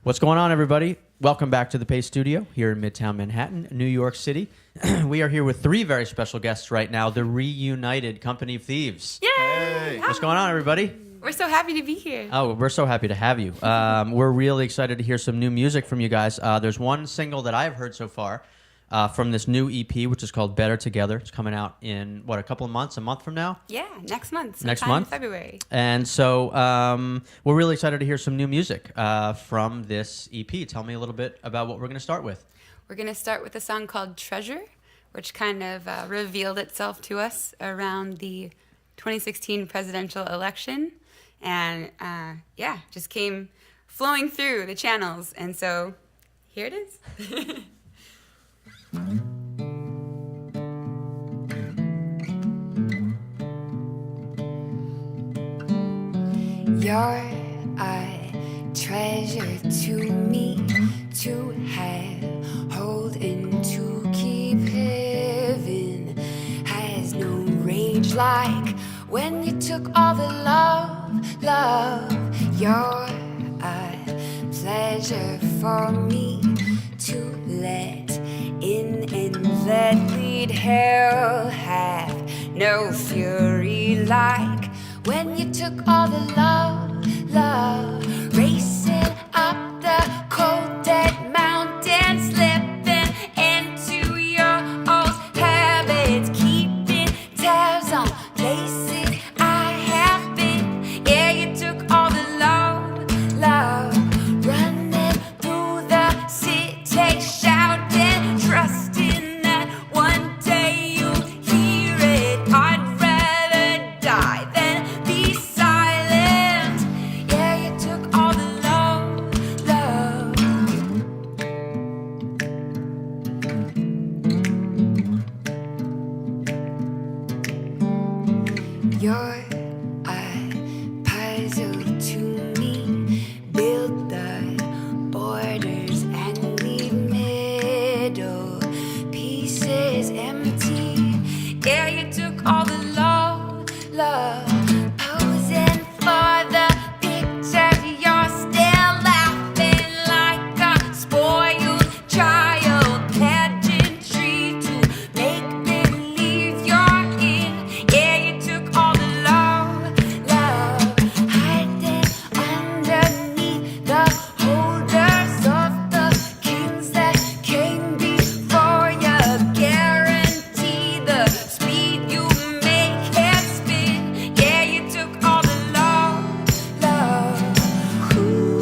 What's going on, everybody? Welcome back to the Pace Studio here in Midtown Manhattan, New York City. We are here with three very special guests right now, the reunited company of Thieves. Yay! Hey. What's going on, everybody? We're so happy to be here. Oh, we're so happy to have you. We're really excited to hear some new music from you guys. There's one single that I've heard so far from this new EP, which is called Better Together. It's coming out in, a couple of months, a month from now? Yeah, next month. Next sometime in month? February. And so we're really excited to hear some new music from this EP. Tell me a little bit about what we're going to start with. We're going to start with a song called Treasure, which kind of revealed itself to us around the 2016 presidential election. And just came flowing through the channels. And so here it is. You're a treasure to me, to have, hold, and to keep. Heaven has no rage like when you took all the love. You're a pleasure for me to let in and let lead. Hell have no fury like when you took all the love, racing up the cold dead mountain, slipping into your old habits, keeping tabs on places I have been. Yeah, you took all the love, running through the city, shouting, trusting that one day you'll hear it. I'd rather die than be silent. Yeah, you took all the love. You're a puzzle to me. Build the borders and leave middle pieces empty. Yeah, you took all the love. Posing for the picture, you're still laughing like a spoiled child. Pageantry to make believe you're in. Yeah, you took all the love, hiding underneath the holders of the kings that came before you. Guarantee the speed you make head spin. Yeah, you took all the love. Ooh,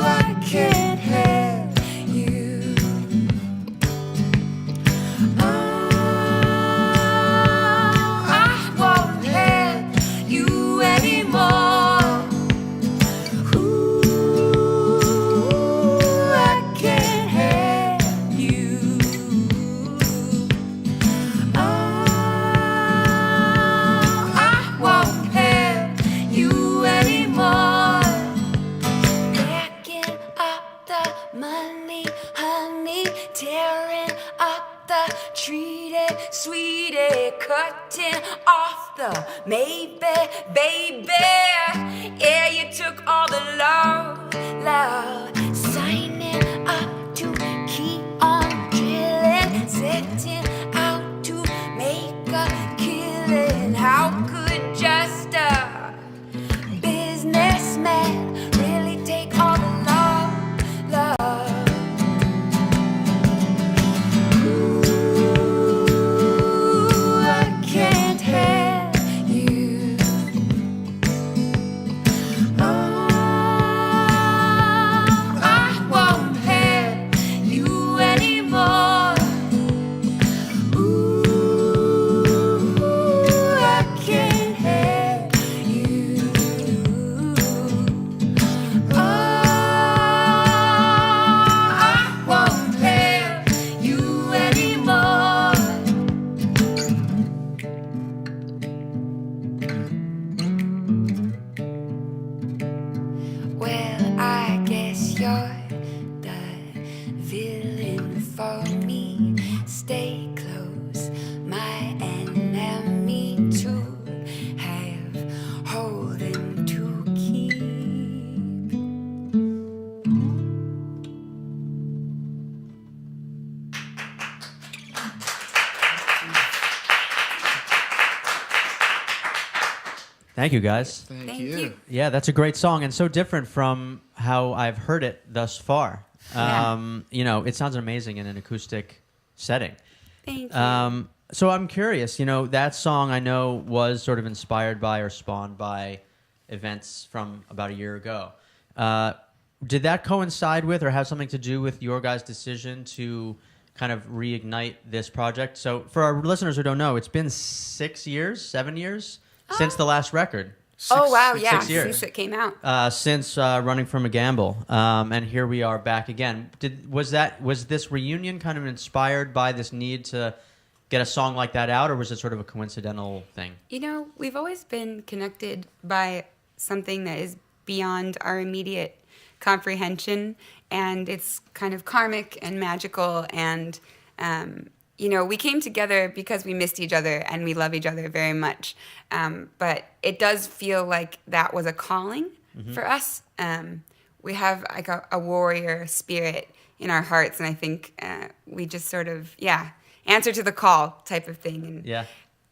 I can't have you. Oh, I won't have you anymore. Ooh, I can't have you. Oh, I won't have you anymore. Picking up the money, honey, tearing up the treated, sweetie, cutting off the maybe, baby. Yeah, you took all the love, signing up to keep on drilling, setting out to make a killing. How could just a businessman really take all the love? Ooh, I can't have you. Thank you, guys. Thank you. Yeah, that's a great song and so different from how I've heard it thus far. It sounds amazing in an acoustic setting. Thank you. So I'm curious, that song I know was sort of inspired by or spawned by events from about a year ago. Did that coincide with or have something to do with your guys' decision to kind of reignite this project? So for our listeners who don't know, it's been 7 years since the last record. Oh, wow, yeah, 6 years. since it came out. Since Running from a Gamble. And here we are back again. Was this reunion kind of inspired by this need to get a song like that out, or was it sort of a coincidental thing? We've always been connected by something that is beyond our immediate comprehension, and it's kind of karmic and magical, and we came together because we missed each other and we love each other very much, but it does feel like that was a calling for us. We have like a warrior spirit in our hearts, and I think we just sort of answer to the call type of thing, and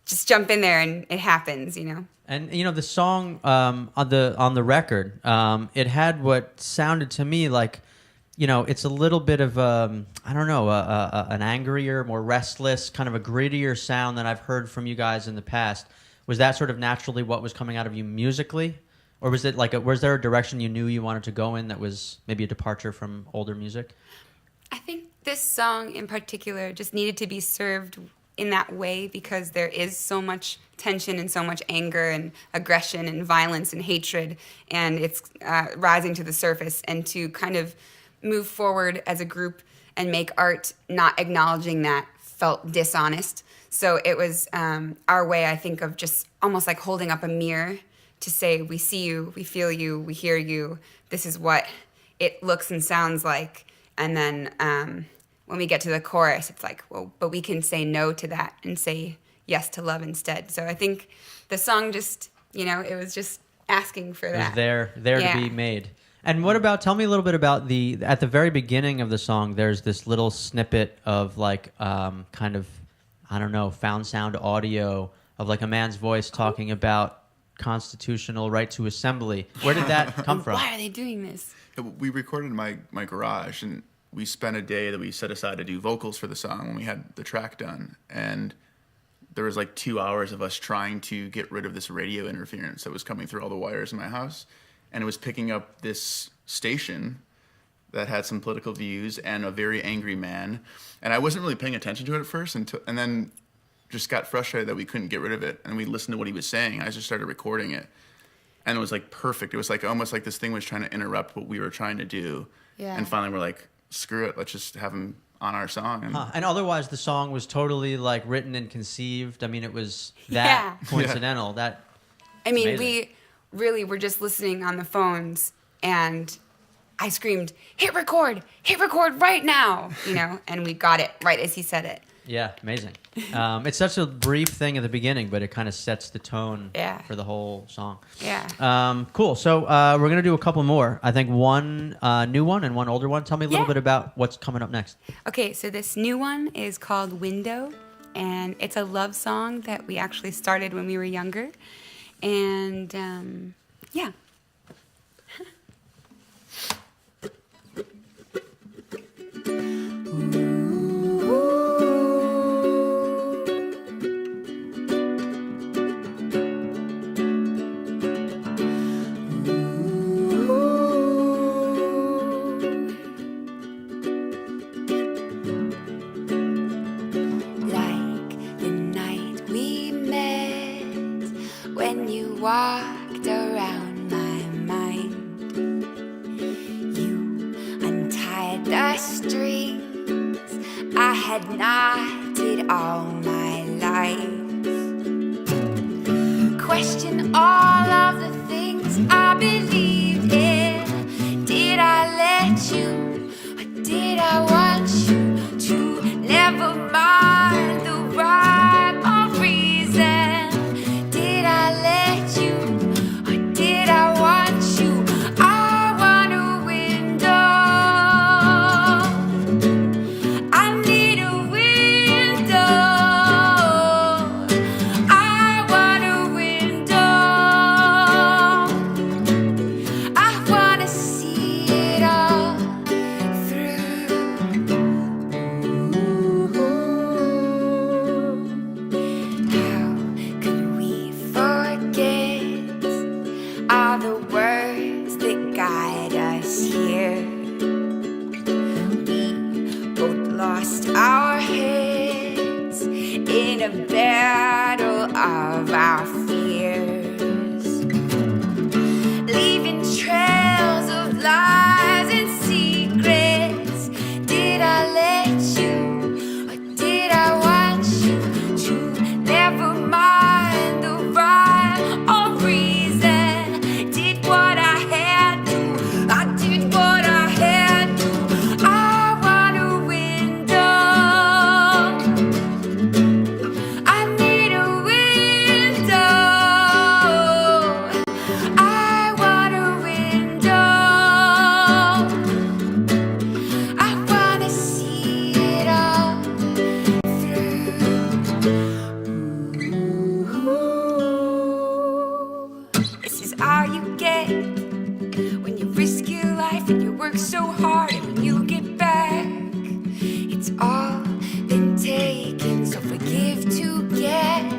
just jump in there and it happens. And the song on the record, it had what sounded to me like, it's a little bit of an angrier, more restless, kind of a grittier sound than I've heard from you guys in the past. Was that sort of naturally what was coming out of you musically, or was it was there a direction you knew you wanted to go in that was maybe a departure from older music? I think this song in particular just needed to be served in that way because there is so much tension and so much anger and aggression and violence and hatred, and it's rising to the surface, and to kind of move forward as a group and make art not acknowledging that felt dishonest. So it was our way, I think, of just almost like holding up a mirror to say, we see you, we feel you, we hear you, this is what it looks and sounds like. And then when we get to the chorus, it's like, well, but we can say no to that and say yes to love instead. So I think the song just, it was just asking for that. It was there to be made. And what about, tell me a little bit about at the very beginning of the song, there's this little snippet of kind of, found sound audio of like a man's voice talking about constitutional right to assembly. Where did that come from? Why are they doing this? We recorded in my garage, and we spent a day that we set aside to do vocals for the song when we had the track done. And there was 2 hours of us trying to get rid of this radio interference that was coming through all the wires in my house. And it was picking up this station that had some political views and a very angry man. And I wasn't really paying attention to it at first, and then just got frustrated that we couldn't get rid of it. And we listened to what he was saying, and I just started recording it. And it was perfect. It was almost like this thing was trying to interrupt what we were trying to do. Yeah. And finally we're like, screw it, let's just have him on our song. And otherwise the song was totally written and conceived. I mean, it was that coincidental. We really were just listening on the phones, and I screamed, hit record right now, and we got it right as he said it. Yeah, amazing. It's such a brief thing at the beginning, but it kind of sets the tone for the whole song. Yeah. Cool. So we're going to do a couple more. I think one new one and one older one. Tell me a little bit about what's coming up next. Okay, so this new one is called Window, and it's a love song that we actually started when we were younger. And, yeah. Walked around my mind. You untied the strings I had knotted all my life. Question all of the things I believed in. Did I let you, or did I want you to? Never mind the rhyme or reason. Did I let you, or did I want you? I want a window. I need a window. I want a window. are the words that guide us here. We both lost our heads in a battle of our fears, leaving trails of lies and secrets. Did I let you, or did I want you to? Never mind the rhyme or reason. Did what I had to, I did what I had to. I want a window, I need a window, I want a window, I wanna see it all through. This is all you get when you risk your life and you work so hard, and when you get back, it's all been taken. So forgive to get,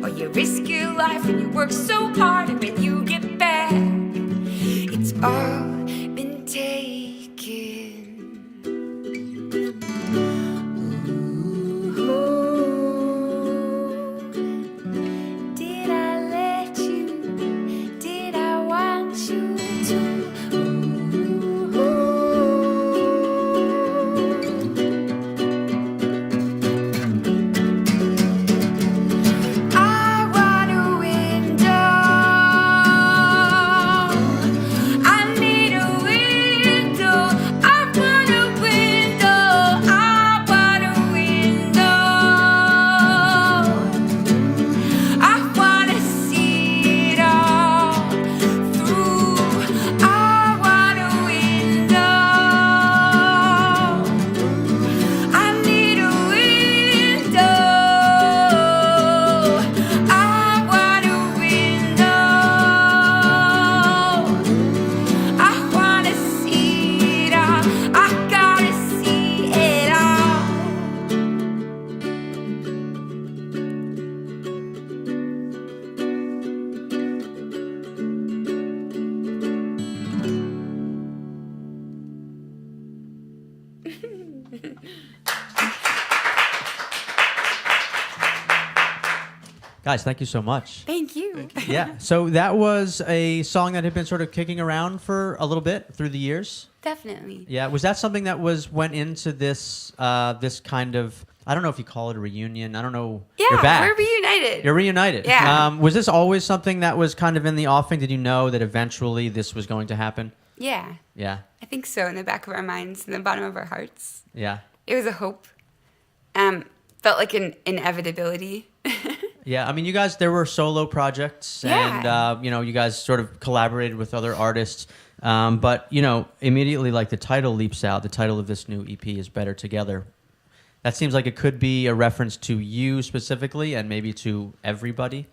or you risk your life and you work so hard, and when you get back, it's all been taken. Did I let you? Did I want you to? I want a window, I need a window, I want a window, I want a window, I wanna see it all through. I want a window, I need a window, I want a window, I wanna see it all, I gotta see it all. Guys, thank you so much. Thank you. Yeah. So that was a song that had been sort of kicking around for a little bit through the years. Definitely. Yeah. Was that something that went into this this kind of, I don't know if you call it a reunion. I don't know. Yeah, You're back. we're reunited. You're reunited. Yeah. Was this always something that was kind of in the offing? Did you know that eventually this was going to happen? Yeah, Yeah. I think so. In the back of our minds, in the bottom of our hearts, Yeah. it was a hope. Felt like an inevitability. Yeah, I mean, you guys, there were solo projects, Yeah. and you guys sort of collaborated with other artists. But immediately, like the title leaps out. The title of this new EP is "Better Together." That seems like it could be a reference to you specifically, and maybe to everybody.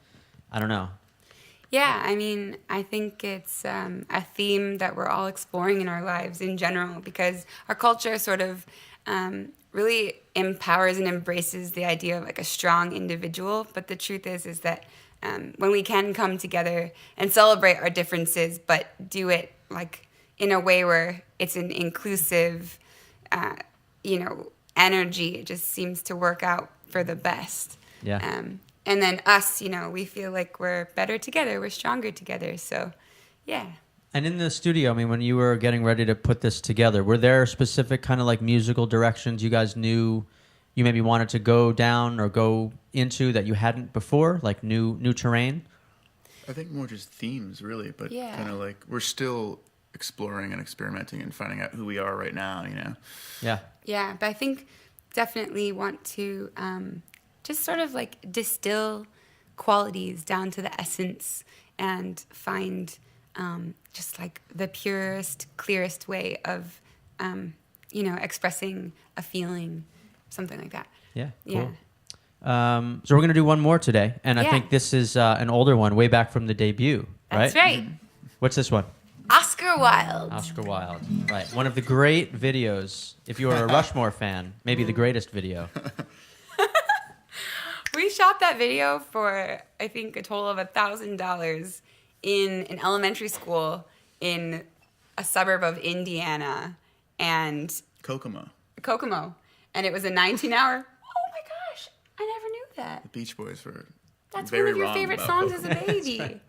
I don't know. Yeah, I mean, I think it's a theme that we're all exploring in our lives in general, because our culture sort of really empowers and embraces the idea of like a strong individual. But the truth is that when we can come together and celebrate our differences, but do it like in a way where it's an inclusive, energy, it just seems to work out for the best. Yeah. And then us, we feel like we're better together, we're stronger together. So, yeah. And in the studio, I mean, when you were getting ready to put this together, were there specific kind of like musical directions you guys knew you maybe wanted to go down or go into that you hadn't before, like new terrain? I think more just themes, really, but Yeah. kind of like we're still exploring and experimenting and finding out who we are right now, Yeah. Yeah, but I think definitely want to just sort of like distill qualities down to the essence and find just like the purest, clearest way of, expressing a feeling, something like that. Yeah. Yeah. Cool. So we're going to do one more today. And I Yeah. think this is an older one, way back from the debut, That's right? right. What's this one? Oscar Wilde. Oscar Wilde. Right. One of the great videos. If you are a Rushmore fan, maybe the greatest video. We shot that video for, I think, a total of $1,000 in an elementary school in a suburb of Indiana and Kokomo. And it was a 19-hour. Oh my gosh, I never knew that. The Beach Boys were That's very one of your wrong favorite about songs Kokomo. as a baby.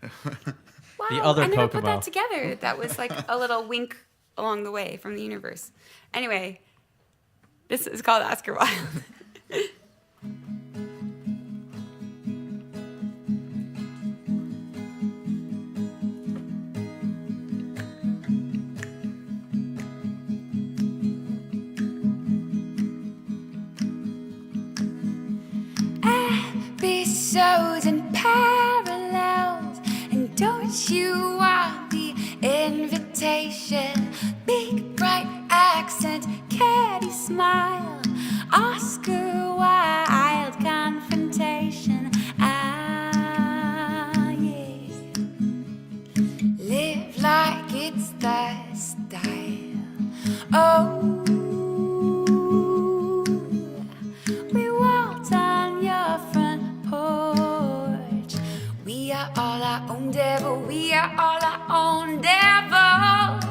Wow, The other I never put Kokomo. that together. That was like a little wink along the way from the universe. Anyway, this is called Oscar Wilde. Episodes and parallels, and don't you want the invitation? Big bright accent, catty smile, Oscar Wilde confrontation. Ah, yeah. Live like it's the style. Oh. We walked on your front porch. We are all our own devil. We are all our own devil.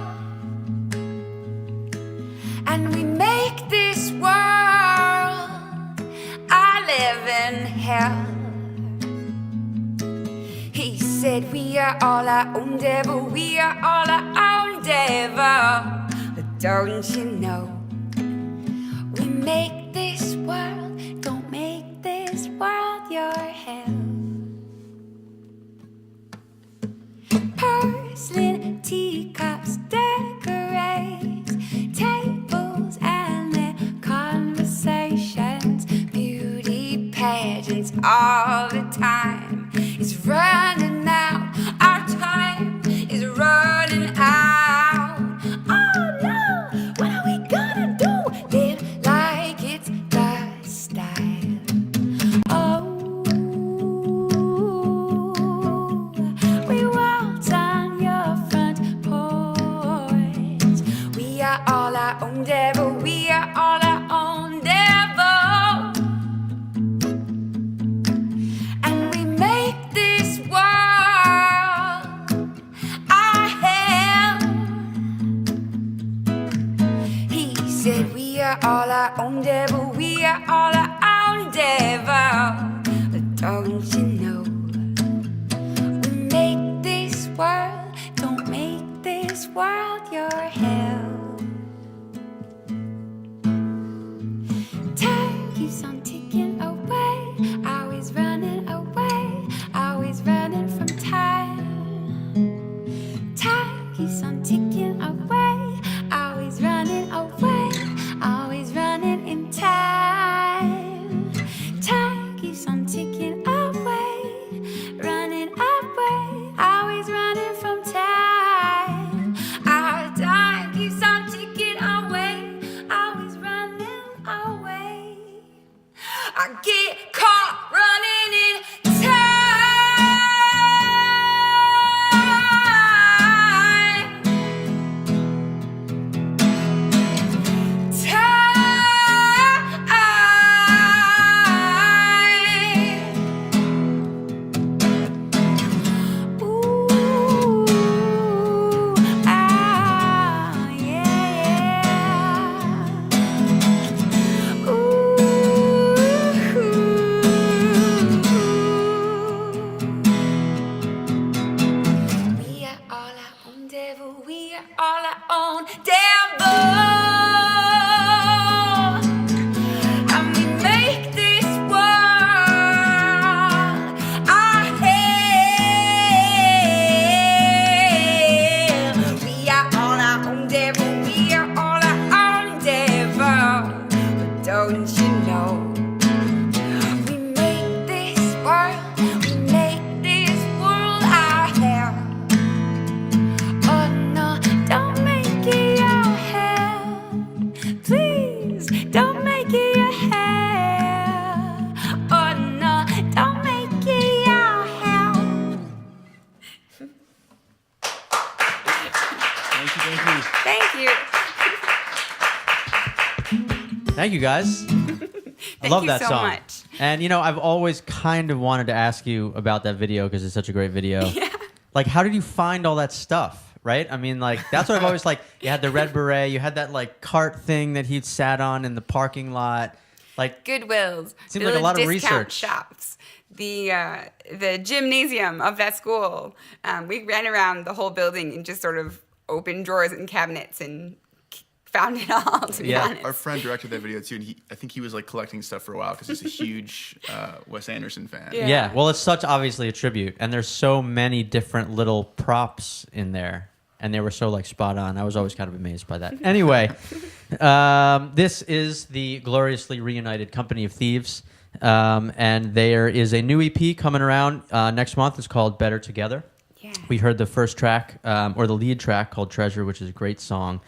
And we make this world I live in hell. He said we are all our own devil. We are all our own devil. But don't you know, we make this world, don't make this world your hell. Porcelain teacups decorate tables and their conversations. Beauty pageants all the time. It's running out, our time is running out. Oh no, what are we gonna do? Live like it's the style. Oh, we walked on your front porch. We are all our own devil. We are all our own devil. And we make this world our hell. He said we are all our own devil. We are all our own devil. But don't you know, we make this world, don't make this world your hell. Time keeps on ticking away, always running away, always running from time. Time keeps on ticking away, always running away, always running in time. Time keeps on ticking away, running away, always running from time. Our time keeps on ticking away, always running away. I get caught running in time. Ooh, ah, yeah. We are all our own devil. We are all our own devil. And we make this world our hell. We are all our own devil. We are all our own devil. But don't you know, we make this world our hell. Oh no, don't make it your hell. Please, don't make it your hell. Oh no, don't make it your hell. Thank you. Thank you, guys. I love you that so song. much. And, you know, I've always kind of wanted to ask you about that video because it's such a great video. Yeah. Like, how did you find all that stuff, right? I mean, like, that's what I've always like. You had the red beret, you had that like cart thing that he'd sat on in the parking lot. Like Goodwills, seems like a lot of discount research. shops, the gymnasium of that school. We ran around the whole building and just sort of opened drawers and cabinets and found it all. To be honest, Our friend directed that video too, and I think he was like collecting stuff for a while because he's a huge Wes Anderson fan. Yeah. Well, it's such obviously a tribute, and there's so many different little props in there, and they were so like spot on. I was always kind of amazed by that. Anyway, this is the gloriously reunited Company of Thieves, and there is a new EP coming around next month. It's called Better Together. Yeah. We heard the first track, or the lead track called Treasure, which is a great song.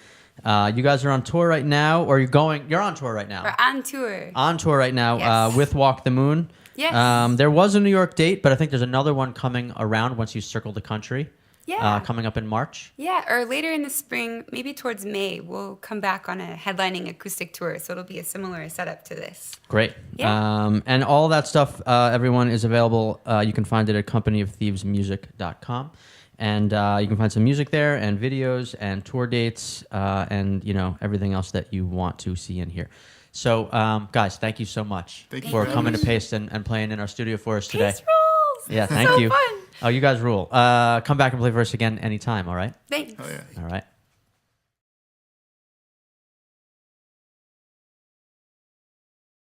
You guys are on tour right now, or you're on tour right now. We're on tour. On tour right now Yes. with Walk the Moon. Yes. There was a New York date, but I think there's another one coming around once you circle the country. Yeah. Coming up in March. Yeah, or later in the spring, maybe towards May, we'll come back on a headlining acoustic tour. So it'll be a similar setup to this. Great. Yeah. And all that stuff, everyone, is available. You can find it at companyofthievesmusic.com. And you can find some music there and videos and tour dates and, everything else that you want to see in here. So, guys, thank you so much Thank you for for coming having to Paste and playing in our studio for us today. Pace rules! Yeah, thank so you. Fun. Oh, you guys rule. Come back and play for us again anytime, all right? Thanks. Oh yeah. All right.